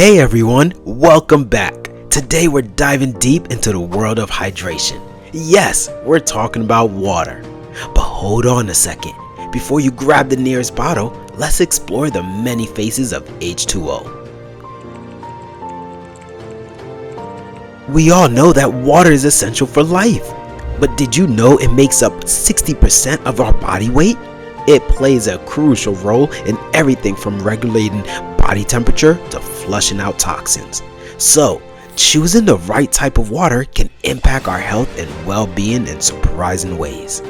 Hey everyone, welcome back. Today we're diving deep into the world of hydration. Yes, we're talking about water. But hold on a second. Before you grab the nearest bottle, let's explore the many faces of H2O. We all know that water is essential for life. But did you know it makes up 60% of our body weight? It plays a crucial role in everything from regulating body temperature to flushing out toxins. So, choosing the right type of water can impact our health and well-being in surprising ways.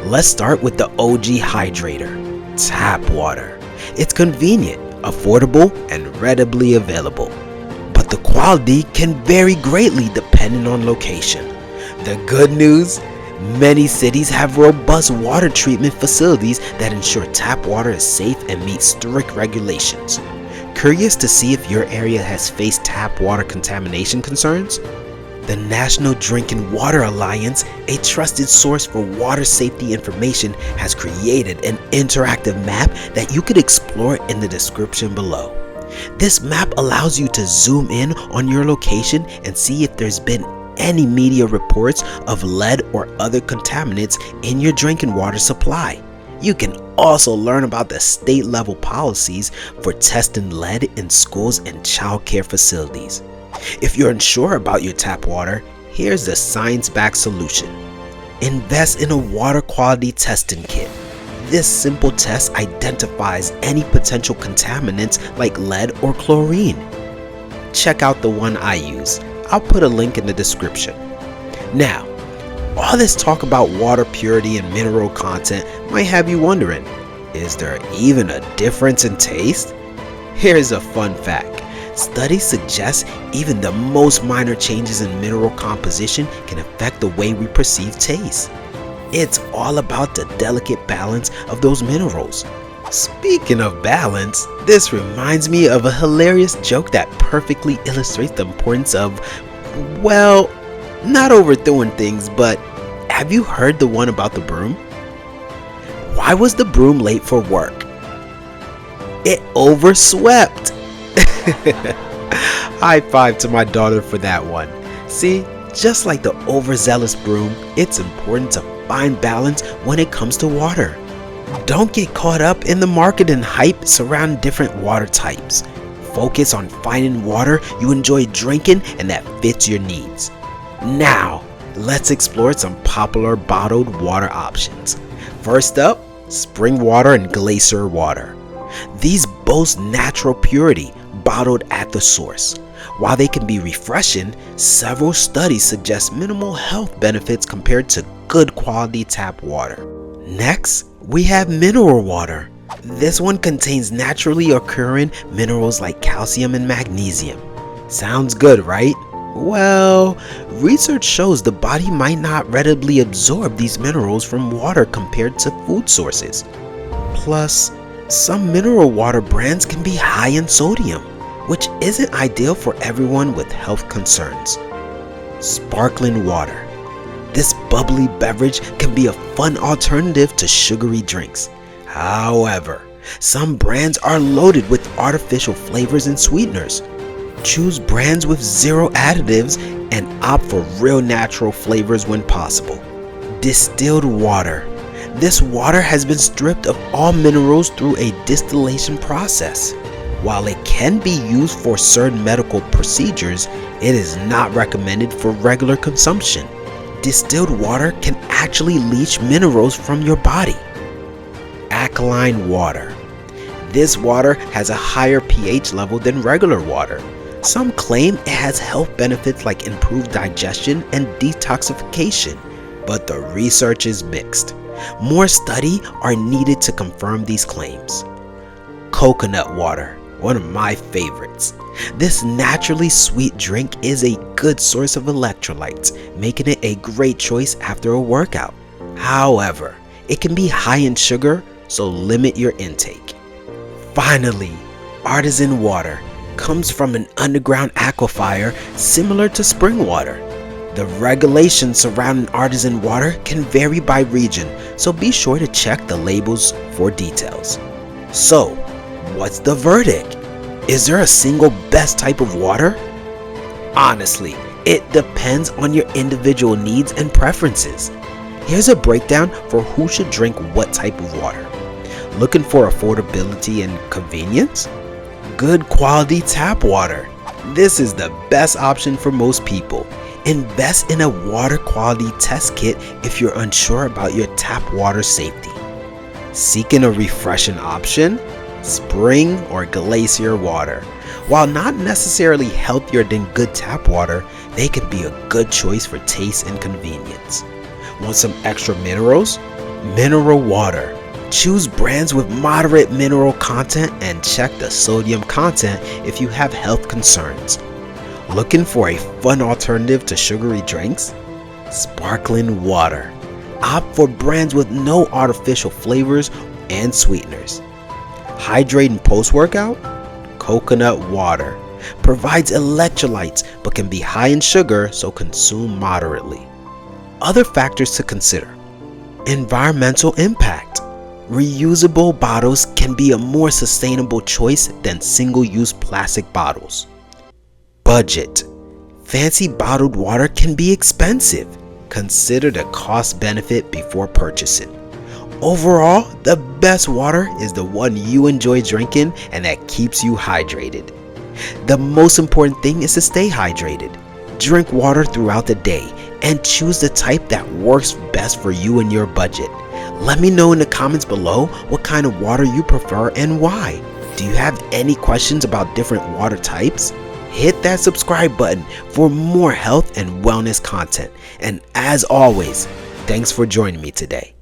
Let's start with the OG hydrator, tap water. It's convenient, affordable, and readily available. But the quality can vary greatly depending on location. The good news? Many cities have robust water treatment facilities that ensure tap water is safe and meets strict regulations. Curious to see if your area has faced tap water contamination concerns? The National Drinking Water Alliance, a trusted source for water safety information, has created an interactive map that you could explore in the description below. This map allows you to zoom in on your location and see if there's been any media reports of lead or other contaminants in your drinking water supply. You can also learn about the state level policies for testing lead in schools and childcare facilities. If you're unsure about your tap water, here's the science-backed solution. Invest in a water quality testing kit. This simple test identifies any potential contaminants like lead or chlorine. Check out the one I use. I'll put a link in the description. Now, all this talk about water purity and mineral content might have you wondering, is there even a difference in taste? Here's a fun fact. Studies suggest even the most minor changes in mineral composition can affect the way we perceive taste. It's all about the delicate balance of those minerals. Speaking of balance, this reminds me of a hilarious joke that perfectly illustrates the importance of, well, not overdoing things, but have you heard the one about the broom? Why was the broom late for work? It overswept. High five to my daughter for that one. See, just like the overzealous broom, it's important to find balance when it comes to water. Don't get caught up in the marketing hype surrounding different water types. Focus on finding water you enjoy drinking and that fits your needs. Now, let's explore some popular bottled water options. First up, spring water and glacier water. These boast natural purity, bottled at the source. While they can be refreshing, several studies suggest minimal health benefits compared to good quality tap water. Next, we have mineral water. This one contains naturally occurring minerals like calcium and magnesium. Sounds good, right? Well, research shows the body might not readily absorb these minerals from water compared to food sources. Plus, some mineral water brands can be high in sodium, which isn't ideal for everyone with health concerns. Sparkling water. This bubbly beverage can be a fun alternative to sugary drinks. However, some brands are loaded with artificial flavors and sweeteners. Choose brands with zero additives and opt for real natural flavors when possible. Distilled water. This water has been stripped of all minerals through a distillation process. While it can be used for certain medical procedures, it is not recommended for regular consumption. Distilled water can actually leach minerals from your body. Alkaline water. This water has a higher pH level than regular water. Some claim it has health benefits like improved digestion and detoxification, but the research is mixed. More study are needed to confirm these claims. Coconut water, one of my favorites. This naturally sweet drink is a good source of electrolytes, making it a great choice after a workout. However, it can be high in sugar, so limit your intake. Finally, Artesian Water comes from an underground aquifer similar to spring water. The regulations surrounding Artesian Water can vary by region, so be sure to check the labels for details. So, what's the verdict? Is there a single best type of water? Honestly, it depends on your individual needs and preferences. Here's a breakdown for who should drink what type of water. Looking for affordability and convenience? Good quality tap water. This is the best option for most people. Invest in a water quality test kit if you're unsure about your tap water safety. Seeking a refreshing option? Spring or glacier water. While not necessarily healthier than good tap water, they can be a good choice for taste and convenience. Want some extra minerals? Mineral water. Choose brands with moderate mineral content and check the sodium content if you have health concerns. Looking for a fun alternative to sugary drinks? Sparkling water. Opt for brands with no artificial flavors and sweeteners. Hydrating post-workout? Coconut water. Provides electrolytes but can be high in sugar, so consume moderately. Other factors to consider. Environmental impact. Reusable bottles can be a more sustainable choice than single-use plastic bottles. Budget. Fancy bottled water can be expensive. Consider the cost-benefit before purchasing. Overall, the best water is the one you enjoy drinking and that keeps you hydrated. The most important thing is to stay hydrated. Drink water throughout the day and choose the type that works best for you and your budget. Let me know in the comments below what kind of water you prefer and why. Do you have any questions about different water types? Hit that subscribe button for more health and wellness content. And as always, thanks for joining me today.